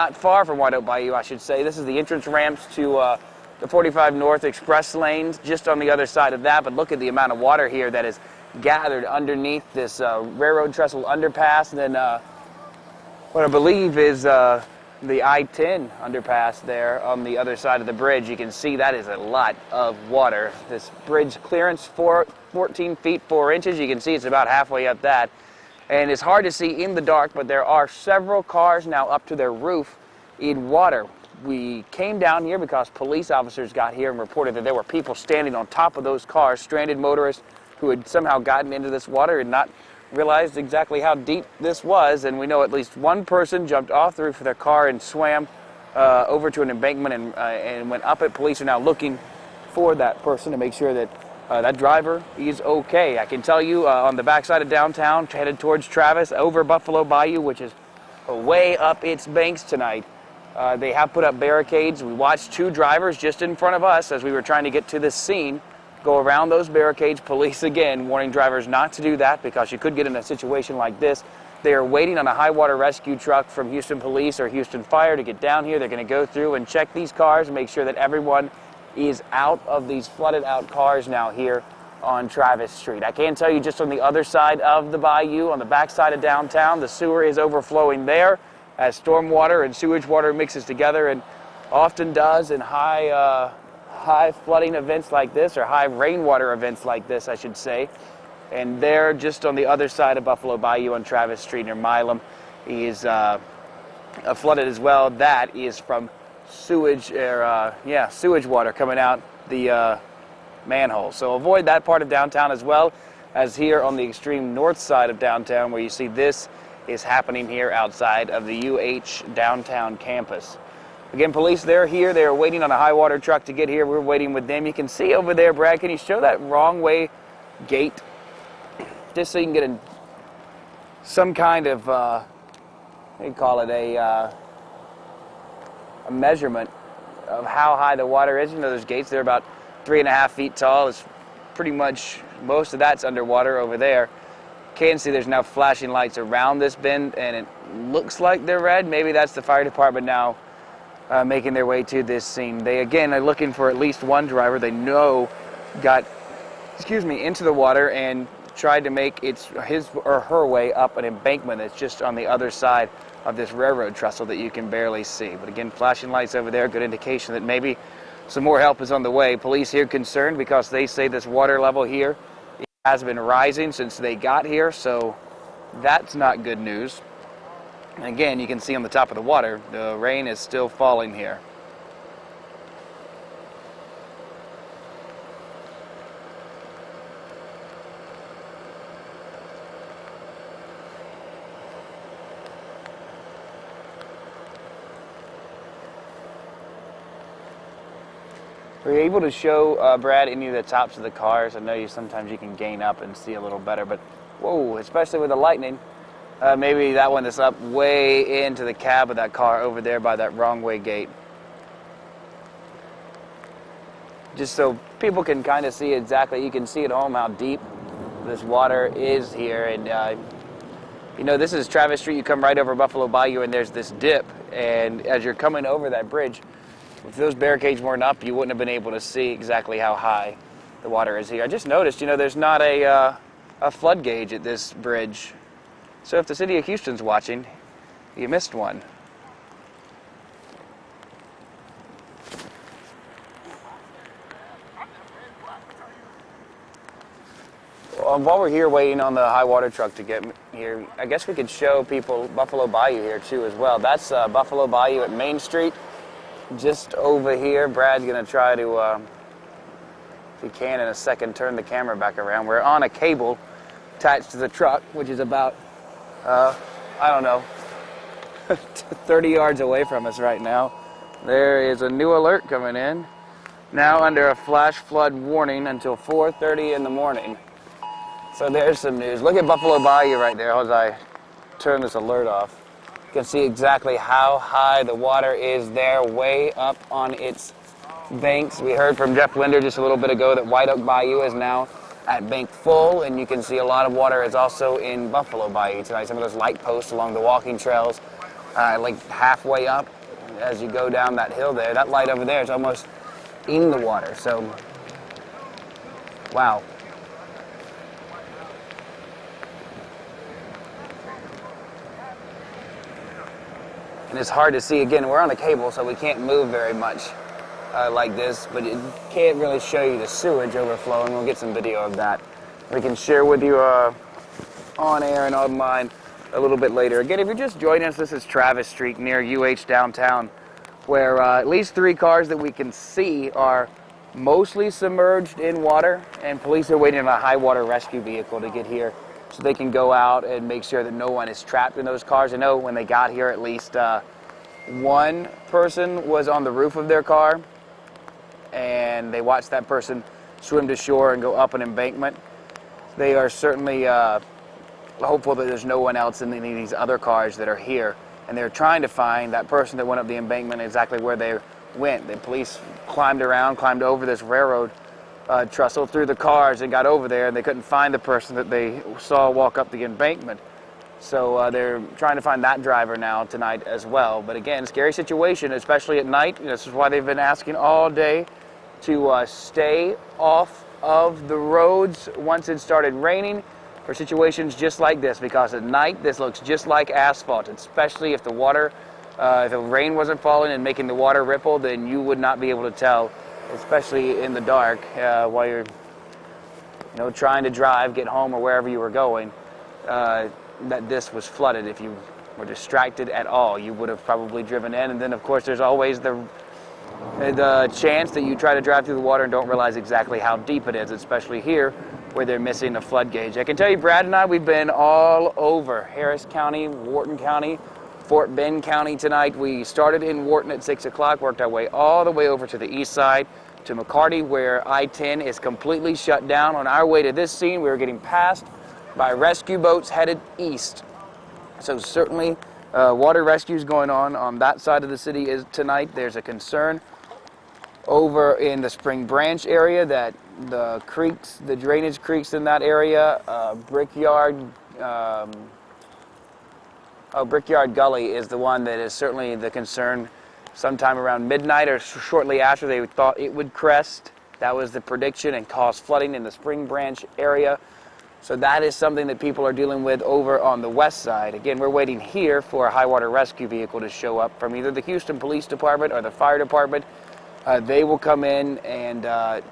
Not far from White Oak Bayou, I should say. This is the entrance ramps to the 45 North Express lanes, just on the other side of that. But look at the amount of water here that is gathered underneath this railroad trestle underpass. And then what I believe is the I-10 underpass there on the other side of the bridge. You can see that is a lot of water. This bridge clearance, 14 feet 4 inches. You can see it's about halfway up that. And it's hard to see in the dark, but there are several cars now up to their roof in water. We came down here because police officers got here and reported that there were people standing on top of those cars, stranded motorists who had somehow gotten into this water and not realized exactly how deep this was. And we know at least one person jumped off the roof of their car and swam over to an embankment and went up it. Police are now looking for that person to make sure that that driver is okay. I can tell you on the backside of downtown, headed towards Travis, over Buffalo Bayou, which is way up its banks tonight. They have put up barricades. We watched two drivers just in front of us as we were trying to get to this scene go around those barricades. Police, again, warning drivers not to do that because you could get in a situation like this. They are waiting on a high water rescue truck from Houston Police or Houston Fire to get down here. They're going to go through and check these cars and make sure that everyone is out of these flooded out cars now here on Travis Street. I can tell you just on the other side of the bayou, on the back side of downtown, the sewer is overflowing there as storm water and sewage water mixes together, and often does in high flooding events like this, or high rainwater events like this, I should say. And there, just on the other side of Buffalo Bayou on Travis Street near Milam, is flooded as well. That is from sewage water coming out the manhole. So avoid that part of downtown as well as here on the extreme north side of downtown, where you see this is happening here outside of the UH downtown campus. Again, police, they're here. They're waiting on a high water truck to get here. We're waiting with them. You can see over there, Brad, can you show that wrong way gate? Just so you can get some kind of, what do you call it, a measurement of how high the water is. You know, those gates, they're about 3.5 feet tall. It's pretty much, most of that's underwater over there. Can see there's now flashing lights around this bend, and it looks like they're red. Maybe that's the fire department now making their way to this scene. They, again, are looking for at least one driver they know got, into the water and tried to make his or her way up an embankment that's just on the other side of this railroad trestle that you can barely see. But again, flashing lights over there, good indication that maybe some more help is on the way. Police here concerned because they say this water level here has been rising since they got here, so that's not good news. And again, you can see on the top of the water, the rain is still falling here. Were you able to show, Brad, any of the tops of the cars? I know sometimes you can gain up and see a little better, but whoa, especially with the lightning. Maybe that one is up way into the cab of that car over there by that wrong way gate. Just so people can kind of see exactly, you can see at home how deep this water is here. And you know, this is Travis Street. You come right over Buffalo Bayou and there's this dip. And as you're coming over that bridge, if those barricades weren't up, you wouldn't have been able to see exactly how high the water is here. I just noticed, you know, there's not a flood gauge at this bridge. So if the city of Houston's watching, you missed one. While we're here waiting on the high water truck to get here, I guess we could show people Buffalo Bayou here too as well. That's Buffalo Bayou at Main Street. Just over here, Brad's going to try to, if he can in a second, turn the camera back around. We're on a cable attached to the truck, which is about, I don't know, 30 yards away from us right now. There is a new alert coming in. Now under a flash flood warning until 4:30 in the morning. So there's some news. Look at Buffalo Bayou right there as I turn this alert off. You can see exactly how high the water is there, way up on its banks. We heard from Jeff Linder just a little bit ago that White Oak Bayou is now at bank full, and you can see a lot of water is also in Buffalo Bayou tonight. Some of those light posts along the walking trails like halfway up as you go down that hill there. That light over there is almost in the water. So, wow. And it's hard to see. Again, we're on a cable, so we can't move very much like this, but it can't really show you the sewage overflowing. We'll get some video of that. We can share with you on air and online a little bit later. Again, if you're just joining us, this is Travis Street near UH downtown, where at least 3 cars that we can see are mostly submerged in water, and police are waiting on a high water rescue vehicle to get here so they can go out and make sure that no one is trapped in those cars. I know when they got here, at least one person was on the roof of their car, and they watched that person swim to shore and go up an embankment. They are certainly hopeful that there's no one else in any of these other cars that are here, and they're trying to find that person that went up the embankment exactly where they went. The police climbed over this railroad trestle through the cars and got over there, and they couldn't find the person that they saw walk up the embankment. So they're trying to find that driver now tonight as well. But again, scary situation, especially at night. This is why they've been asking all day to stay off of the roads once it started raining for situations just like this, because at night this looks just like asphalt, especially if the water, if the rain wasn't falling and making the water ripple, then you would not be able to tell, especially in the dark while you're trying to drive, get home, or wherever you were going, that this was flooded. If you were distracted at all, you would have probably driven in. And then of course there's always the chance that you try to drive through the water and don't realize exactly how deep it is, especially here where they're missing a flood gauge. I can tell you, Brad and I, we've been all over Harris County, Wharton County, Fort Bend County tonight. We started in Wharton at 6 o'clock, worked our way all the way over to the east side to McCarty, where I-10 is completely shut down. On our way to this scene, we were getting passed by rescue boats headed east. So certainly water rescues going on that side of the city is tonight. There's a concern over in the Spring Branch area that the creeks, the drainage creeks in that area, Brickyard Gully is the one that is certainly the concern. Sometime around midnight or shortly after, they thought it would crest. That was the prediction, and cause flooding in the Spring Branch area. So that is something that people are dealing with over on the west side. Again, we're waiting here for a high water rescue vehicle to show up from either the Houston Police Department or the fire department. They will come in and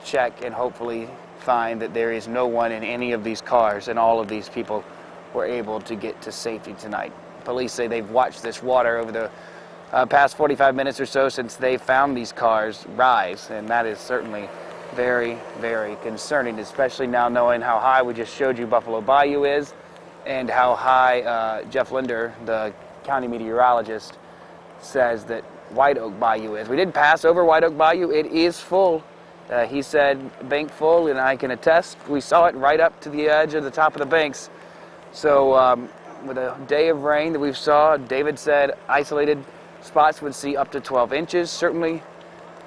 check and hopefully find that there is no one in any of these cars, and all of these people were able to get to safety tonight. Police say they've watched this water over the past 45 minutes or so since they found these cars rise, and that is certainly very, very concerning, especially now knowing how high we just showed you Buffalo Bayou is, and how high Jeff Linder, the county meteorologist, says that White Oak Bayou is. We did pass over White Oak Bayou. It is full. He said bank full, and I can attest. We saw it right up to the edge of the top of the banks. So with a day of rain that we saw, David said isolated spots would see up to 12 inches. Certainly,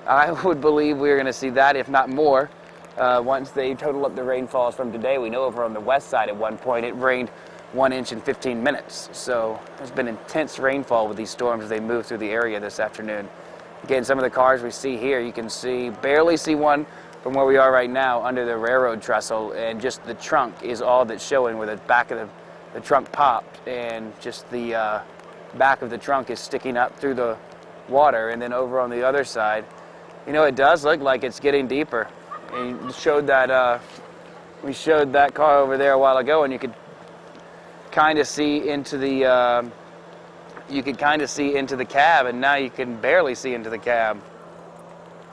I would believe we're going to see that, if not more, once they total up the rainfalls from today. We know over on the west side at one point it rained 1 inch in 15 minutes. So there's been intense rainfall with these storms as they move through the area this afternoon. Again, some of the cars we see here, you can barely see one from where we are right now under the railroad trestle, and just the trunk is all that's showing, where the back of the trunk popped, and just the back of the trunk is sticking up through the water. And then over on the other side, it does look like it's getting deeper. And we showed that car over there a while ago, and you could kind of see into the cab, and now you can barely see into the cab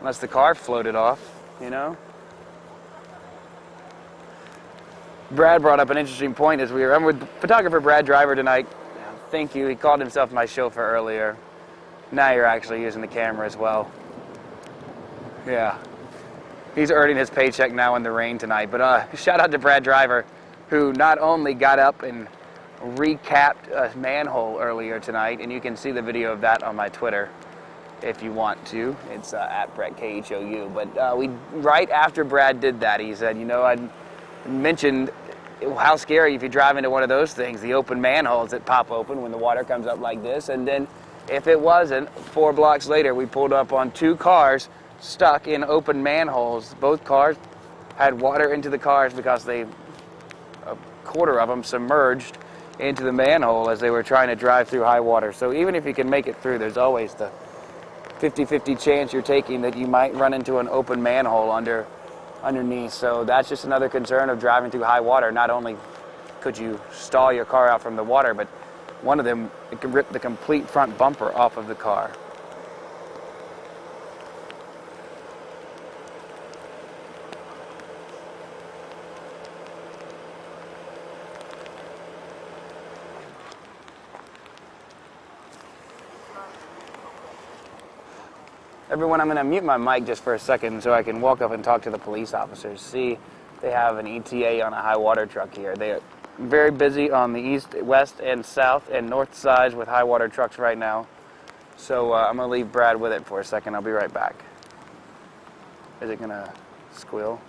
unless the car floated off. Brad brought up an interesting point as I'm with photographer Brad Driver tonight. Thank you. He called himself my chauffeur earlier. Now you're actually using the camera as well. Yeah, he's earning his paycheck now in the rain tonight. But shout out to Brad Driver, who not only got up and recapped a manhole earlier tonight, and you can see the video of that on my Twitter if you want to. It's at Brett KHOU. But right after Brad did that, he said, I mentioned how scary if you drive into one of those things, the open manholes that pop open when the water comes up like this. And then if it wasn't, 4 blocks later, we pulled up on 2 cars stuck in open manholes. Both cars had water into the cars because a quarter of them submerged into the manhole as they were trying to drive through high water. So even if you can make it through, there's always the 50-50 chance you're taking that you might run into an open manhole underneath. So that's just another concern of driving through high water. Not only could you stall your car out from the water, but one of them, it could rip the complete front bumper off of the car. Everyone, I'm going to mute my mic just for a second so I can walk up and talk to the police officers. See, they have an ETA on a high water truck here. They are very busy on the east, west, and south and north sides with high water trucks right now. So I'm going to leave Brad with it for a second. I'll be right back. Is it going to squeal?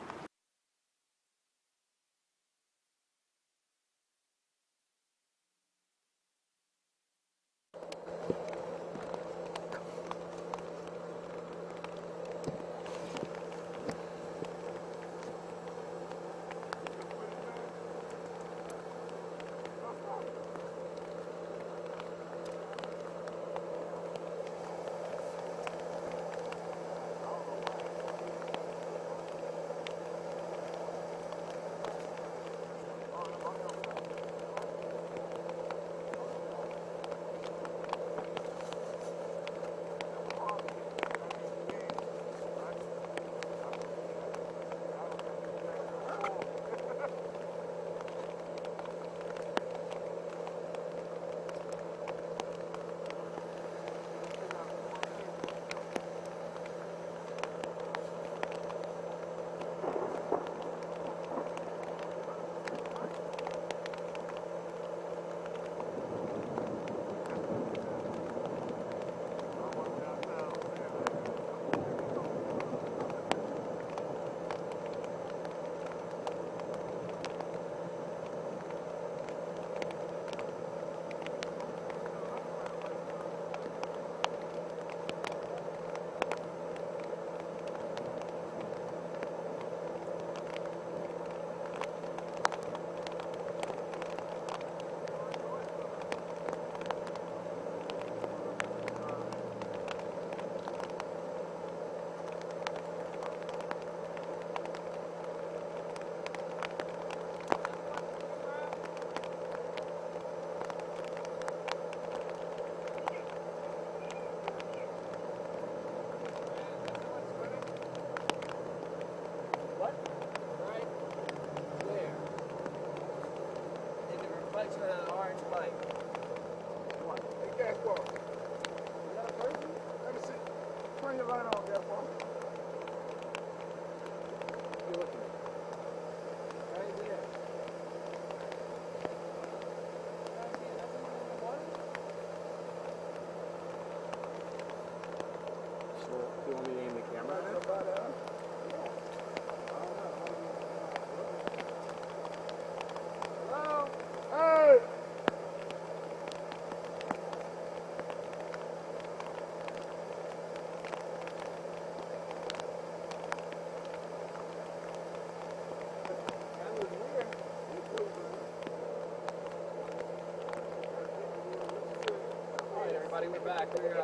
We're back. We're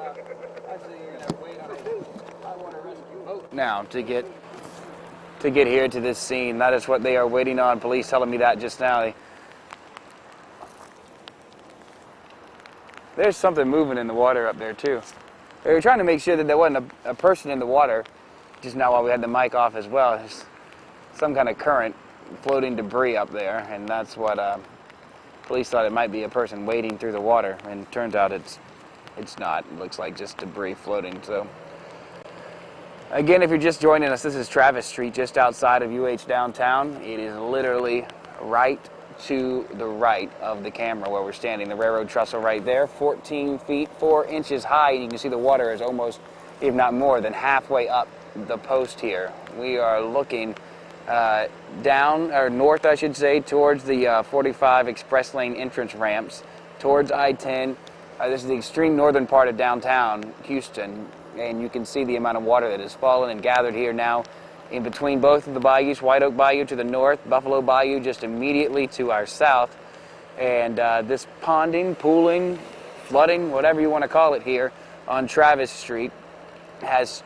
actually going to wait on a high water rescue boat now to get here to this scene. That is what they are waiting on. Police telling me that just now. There's something moving in the water up there too. They were trying to make sure that there wasn't a person in the water. Just now while we had the mic off as well. There's some kind of current floating debris up there, and that's what police thought it might be a person wading through the water, and it turns out it's not. It looks like just debris floating. So again, if you're just joining us, this is Travis Street, just outside of UH downtown. It is literally right to the right of the camera where we're standing. The railroad trestle right there, 14 feet 4 inches high, and you can see the water is almost, if not more than halfway up the post here. We are looking down, or north I should say, towards the 45 express lane entrance ramps, towards I-10. This is the extreme northern part of downtown Houston, and you can see the amount of water that has fallen and gathered here now in between both of the bayous, White Oak Bayou to the north, Buffalo Bayou just immediately to our south. And this ponding, pooling, flooding, whatever you want to call it here on Travis Street has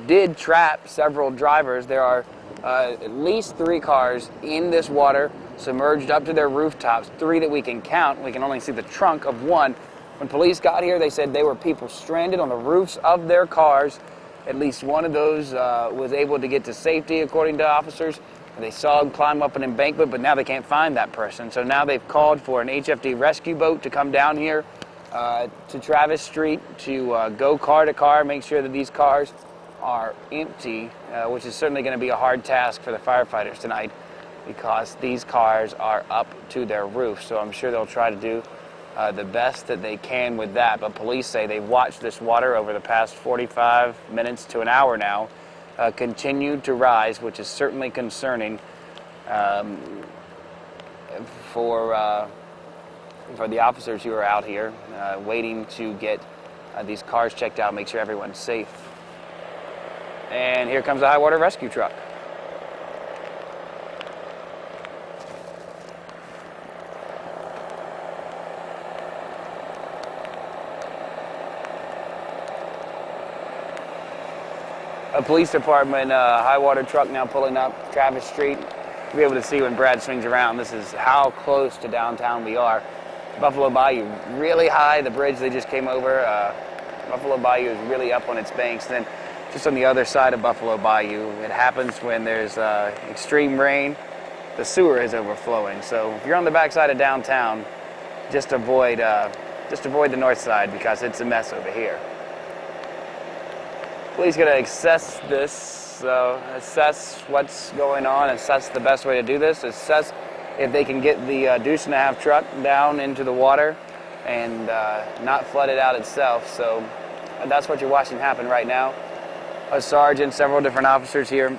did trap several drivers. There are at least 3 cars in this water, submerged up to their rooftops, 3 that we can count. We can only see the trunk of one. When police got here, they said they were people stranded on the roofs of their cars. At least one of those was able to get to safety, according to officers. They saw him climb up an embankment, but now they can't find that person. So now they've called for an HFD rescue boat to come down here to Travis Street to go car to car, make sure that these cars are empty, which is certainly going to be a hard task for the firefighters tonight because these cars are up to their roof. So I'm sure they'll try to do the best that they can with that. But police say they've watched this water over the past 45 minutes to an hour now continue to rise, which is certainly concerning for the officers who are out here waiting to get these cars checked out, make sure everyone's safe. And here comes a high water rescue truck. A police department high water truck now pulling up Travis Street. You'll be able to see when Brad swings around. This is how close to downtown we are. Buffalo Bayou really high. The bridge they just came over, Buffalo Bayou is really up on its banks. Then just on the other side of Buffalo Bayou, it happens when there's extreme rain. The sewer is overflowing. So if you're on the backside of downtown, just avoid the north side because it's a mess over here. Police going to assess this, assess what's going on, assess the best way to do this, assess if they can get the deuce and a half truck down into the water and not flood it out itself. So that's what you're watching happen right now. A sergeant, several different officers here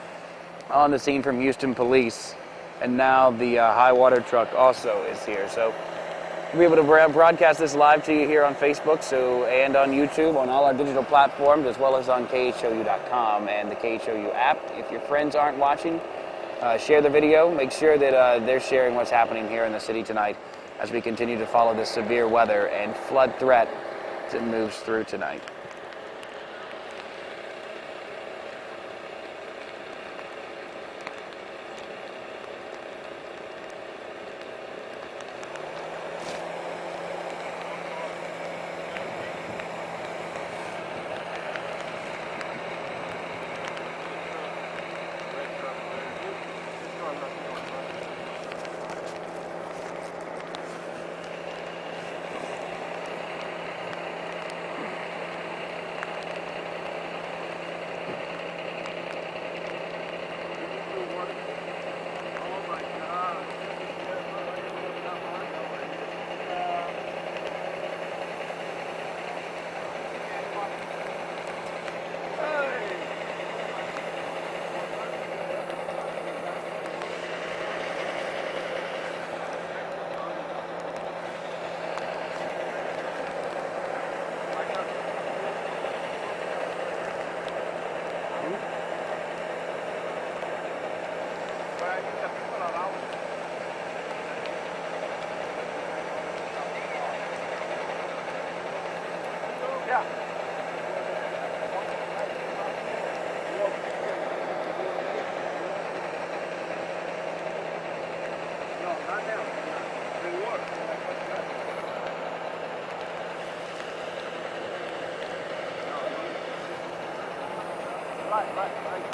on the scene from Houston Police, and now the high water truck also is here. So we'll be able to broadcast this live to you here on Facebook and on YouTube, on all our digital platforms, as well as on khou.com and the KHOU app. If your friends aren't watching, share the video. Make sure that they're sharing what's happening here in the city tonight as we continue to follow this severe weather and flood threat that moves through tonight.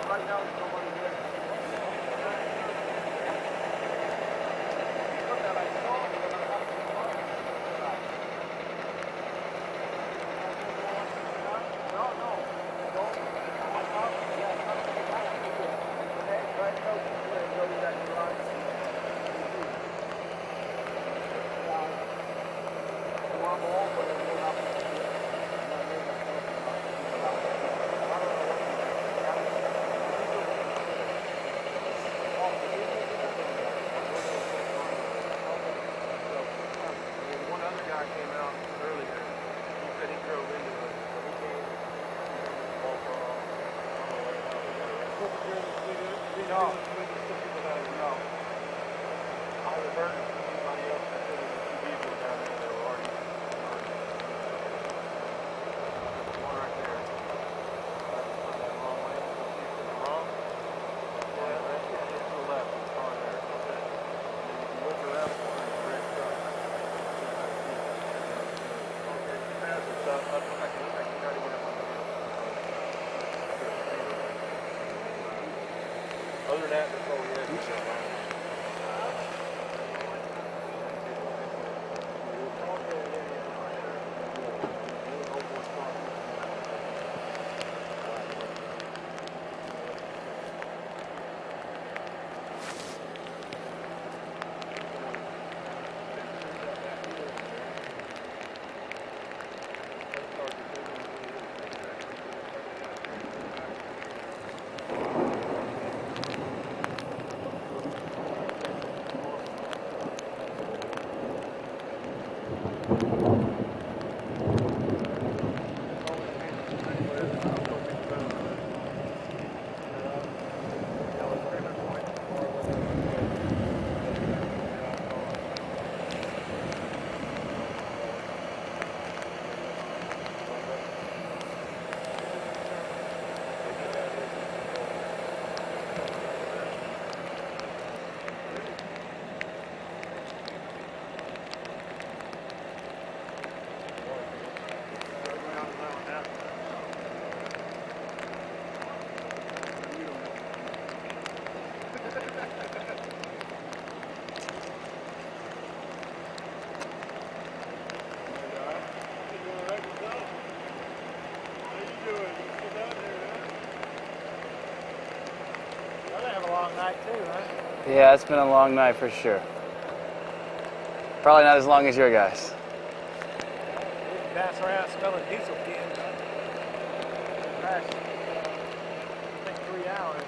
Right now, somebody here. No. No. I was hurt somebody else that did it. Two people down there that were already one right there. I just put that wrong way. To the wrong. Yeah, that's to the left. It's car there. Okay. And then if you look around the corner, it's a red truck. Okay, you pass it. So I can try to get up on the hill. Other than that, that's all we had to say. Night too, huh? Yeah, it's been a long night for sure. Probably not as long as your guys. We can pass around smelling diesel fumes. Crash. I think 3 hours.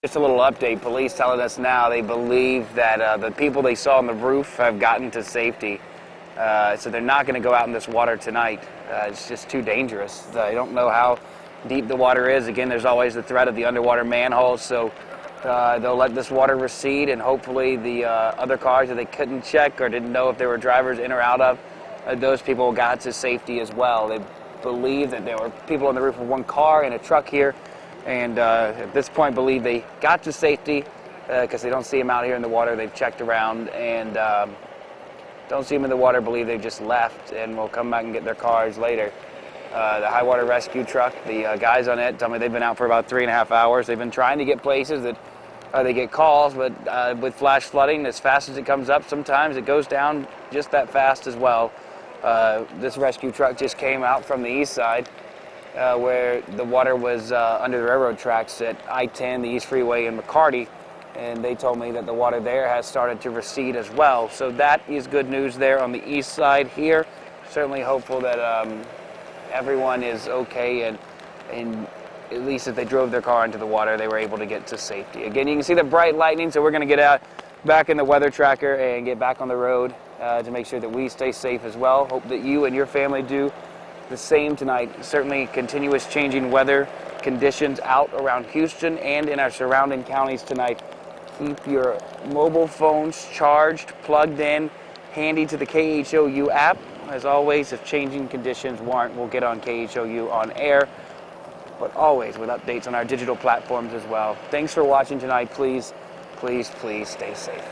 Just a little update. Police telling us now they believe that the people they saw on the roof have gotten to safety. So they're not going to go out in this water tonight. It's just too dangerous. I don't know how deep the water is. Again, there's always the threat of the underwater manholes. So they'll let this water recede, and hopefully the other cars that they couldn't check or didn't know if there were drivers in or out of, those people got to safety as well. They believe that there were people on the roof of one car and a truck here. And at this point believe they got to safety because they don't see them out here in the water. They've checked around and don't see them in the water, believe they've just left and will come back and get their cars later. The high water rescue truck, the guys on it tell me they've been out for about 3.5 hours. They've been trying to get places that they get calls, but with flash flooding, as fast as it comes up, sometimes it goes down just that fast as well. This rescue truck just came out from the east side. Where the water was under the railroad tracks at I-10, the East Freeway in McCarty, and they told me that the water there has started to recede as well. So that is good news there on the east side here. Certainly hopeful that everyone is okay, and at least if they drove their car into the water, they were able to get to safety. Again, you can see the bright lightning, so we're going to get out back in the weather tracker and get back on the road to make sure that we stay safe as well. Hope that you and your family do the same tonight. Certainly continuous changing weather conditions out around Houston and in our surrounding counties tonight. Keep your mobile phones charged, plugged in, handy to the KHOU app. As always, if changing conditions warrant, we'll get on KHOU on air, but always with updates on our digital platforms as well. Thanks for watching tonight. Please, please, please stay safe.